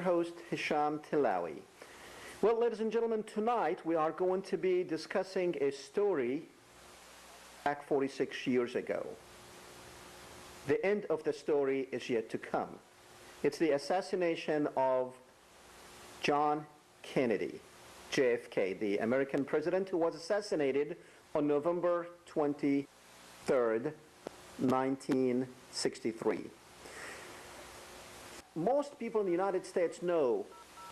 your host, Hisham Tilawi. Well, ladies and gentlemen, tonight we are going to be discussing a story back 46 years ago. The end of the story is yet to come. It's the assassination of John Kennedy JFK, the American president who was assassinated on November 23rd, 1963. Most people in the United States know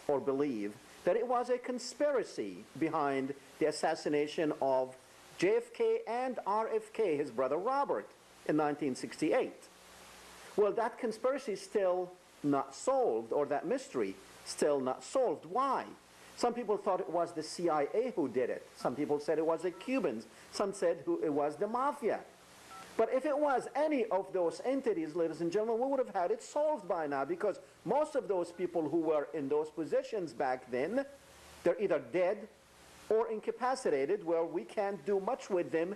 or believe that it was a conspiracy behind the assassination of JFK and RFK, his brother Robert, in 1968. Well, that conspiracy is still not solved, or that mystery still not solved. Why? Some people thought it was the CIA who did it. Some people said it was the Cubans. Some said it was the mafia. But if it was any of those entities, ladies and gentlemen, we would have had it solved by now, because most of those people who were in those positions back then, they're either dead or incapacitated, where we can't do much with them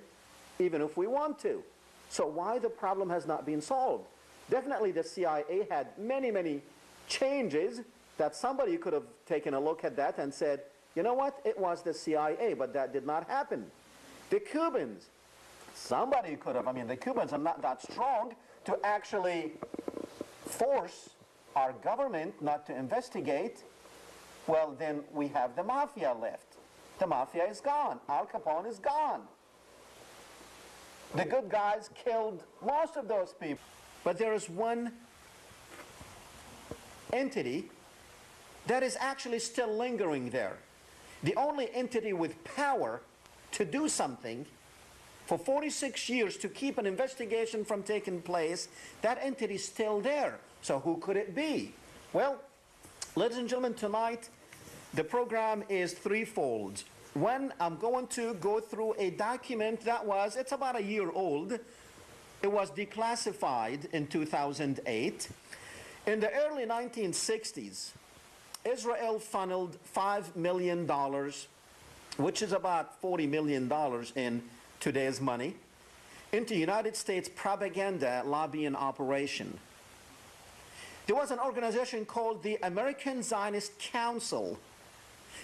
even if we want to. So why the problem has not been solved? Definitely the CIA had many changes that somebody could have taken a look at that and said, you know what, it was the CIA, but that did not happen. The Cubans, somebody could have, the Cubans are not that strong to actually force our government not to investigate. Well, then we have the mafia left. The mafia is gone. Al Capone is gone. The good guys killed most of those people. But there is one entity that is actually still lingering there. The only entity with power to do something for 46 years to keep an investigation from taking place, that entity is still there. So who could it be? Well, ladies and gentlemen, tonight the program is threefold. One, I'm going to go through a document it's about a year old. It was declassified in 2008. In the early 1960s, Israel funneled $5 million, which is about $40 million in today's money, into United States propaganda lobbying operation. There was an organization called the American Zionist Council.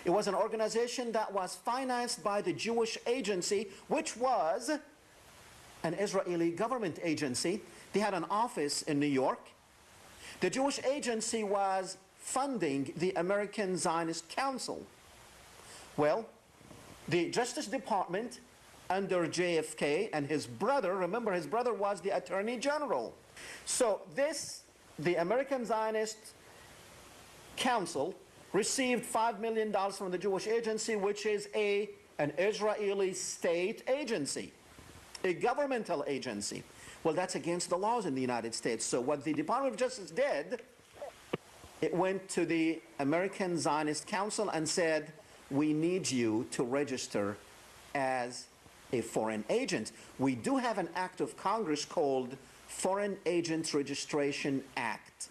It was an organization that was financed by the Jewish Agency, which was an Israeli government agency. They had an office in New York. The Jewish Agency was funding the American Zionist Council. Well, the Justice Department under JFK and his brother, remember his brother was the Attorney General. So the American Zionist Council received $5 million from the Jewish Agency, which is an Israeli state agency, a governmental agency. Well, that's against the laws in the United States. So what the Department of Justice did, it went to the American Zionist Council and said, we need you to register as a foreign agent. We do have an act of Congress called Foreign Agents Registration Act.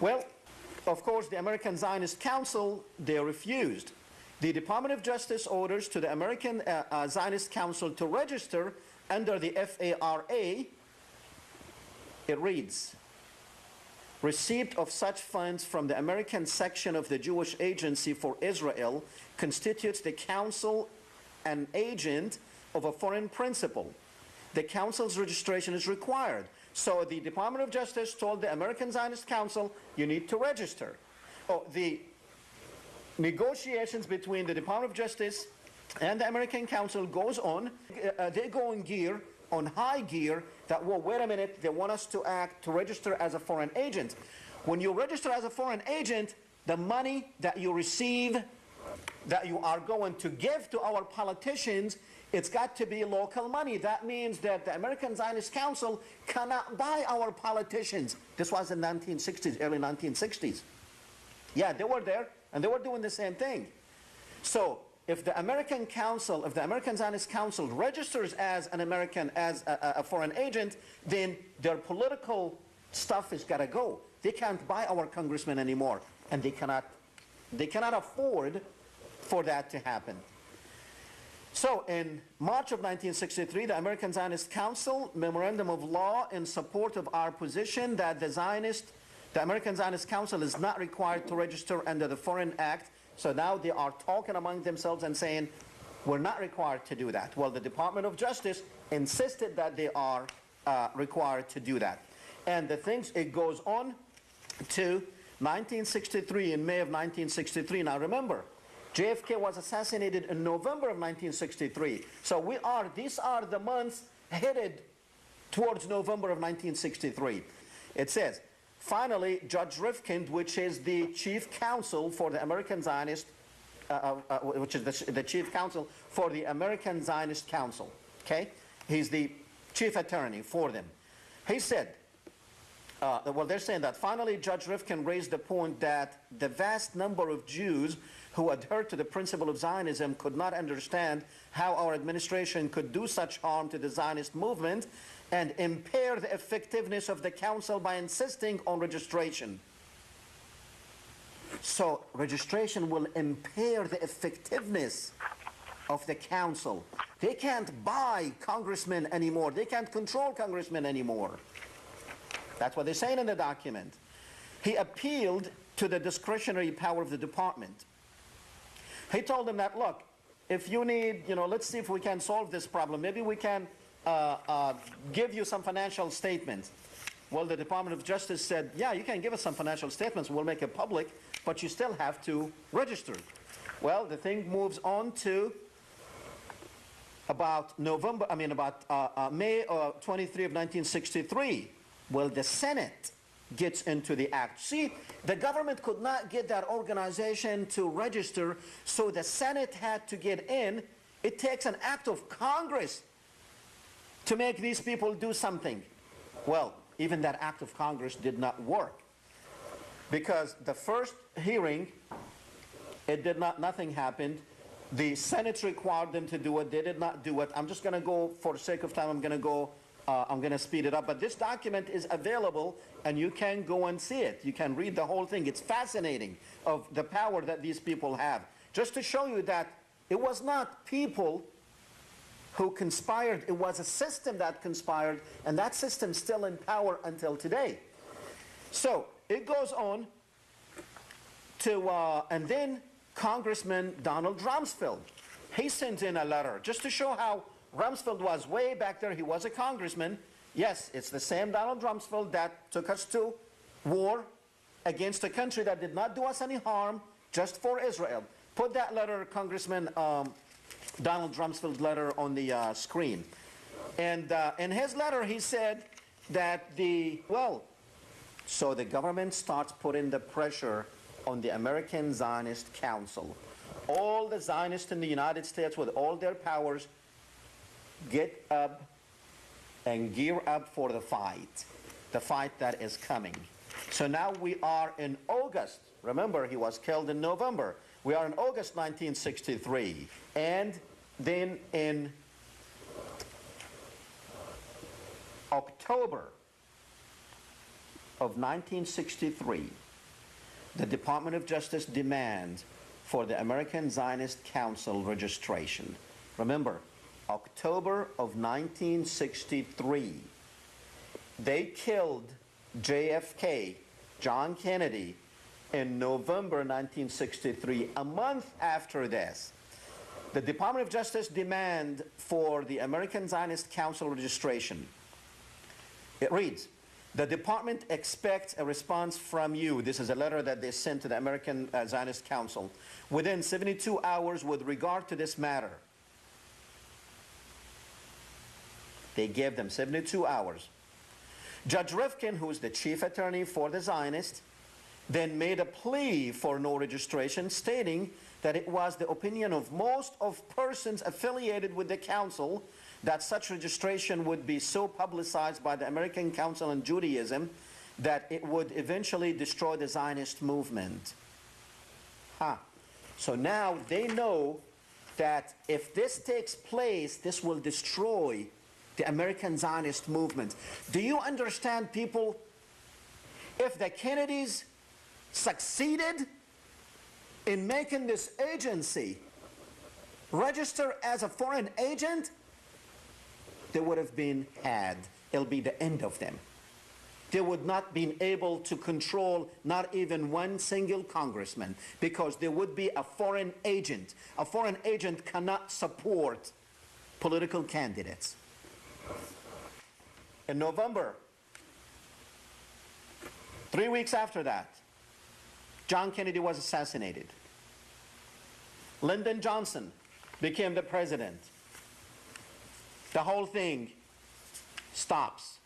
Well, of course, the American Zionist Council, they refused. The Department of Justice orders to the American Zionist Council to register under the FARA. It reads, receipt of such funds from the American section of the Jewish Agency for Israel constitutes the council an agent of a foreign principal. The council's registration is required. So the Department of Justice told the American Zionist Council, you need to register. Oh, the negotiations between the Department of Justice and the American Council goes on. They go on high gear that, well, wait a minute, they want us to register as a foreign agent. When you register as a foreign agent, the money that you receive, that you are going to give to our politicians, it's got to be local money. That means that the American Zionist Council cannot buy our politicians. This was in the 1960s, early 1960s. Yeah, they were there, and they were doing the same thing. So if the American Zionist Council registers as a foreign agent, then their political stuff has got to go. They can't buy our congressmen anymore, and they cannot afford for that to happen. So in March of 1963, the American Zionist Council memorandum of law in support of our position that the Zionist The American Zionist Council is not required to register under the Foreign Act. So now they are talking among themselves and saying, we're not required to do that. Well, the Department of Justice insisted that they are required to do that. And the things, it goes on to 1963, in May of 1963. Now remember, JFK was assassinated in November of 1963. So these are the months headed towards November of 1963. It says, finally, Judge Rifkind, which is the chief counsel for the American Zionist, which is the chief counsel for the American Zionist Council, okay? He's the chief attorney for them. He said, well, they're saying that finally Judge Rifkin raised the point that the vast number of Jews who adhere to the principle of Zionism could not understand how our administration could do such harm to the Zionist movement and impair the effectiveness of the council by insisting on registration. So registration will impair the effectiveness of the council. They can't buy congressmen anymore. They can't control congressmen anymore. That's what they're saying in the document. He appealed to the discretionary power of the department. He told them that, look, if you need, let's see if we can solve this problem. Maybe we can give you some financial statements. Well, the Department of Justice said, yeah, you can give us some financial statements. We'll make it public, but you still have to register. Well, the thing moves on to about May 23 of 1963. Well, the Senate gets into the act. See, the government could not get that organization to register, so the Senate had to get in. It takes an act of Congress to make these people do something. Well, even that act of Congress did not work, because the first hearing, nothing happened. The Senate required them to do it. They did not do it. I'm just going to go, for the sake of time, I'm going to speed it up. But this document is available, and you can go and see it. You can read the whole thing. It's fascinating of the power that these people have. Just to show you that it was not people who conspired. It was a system that conspired, and that system's still in power until today. So it goes on to, and then Congressman Donald Rumsfeld, he sent in a letter just to show how Rumsfeld was way back there. He was a congressman. Yes, it's the same Donald Rumsfeld that took us to war against a country that did not do us any harm, just for Israel. Put that letter, Congressman Donald Rumsfeld's letter, on the screen. And in his letter, he said that so the government starts putting the pressure on the American Zionist Council. All the Zionists in the United States, with all their powers, get up and gear up for the fight that is coming. So now we are in August. Remember, he was killed in November. We are in August 1963. And then in October of 1963, the Department of Justice demands for the American Zionist Council registration. Remember, October of 1963, they killed JFK, John Kennedy, in November 1963. A month after this, the Department of Justice demand for the American Zionist Council registration. It reads, the department expects a response from you. This is a letter that they sent to the American Zionist Council within 72 hours with regard to this matter. They gave them 72 hours. Judge Rifkin, who is the chief attorney for the Zionists, then made a plea for no registration, stating that it was the opinion of most of persons affiliated with the council that such registration would be so publicized by the American Council on Judaism that it would eventually destroy the Zionist movement. So now they know that if this takes place, this will destroy the American Zionist movement. Do you understand, people? If the Kennedys succeeded in making this agency register as a foreign agent, they would have been had. It'll be the end of them. they would not be able to control not even one single congressman, because there would be a foreign agent. A foreign agent cannot support political candidates. In November, 3 weeks after that, John Kennedy was assassinated. Lyndon Johnson became the president. The whole thing stops.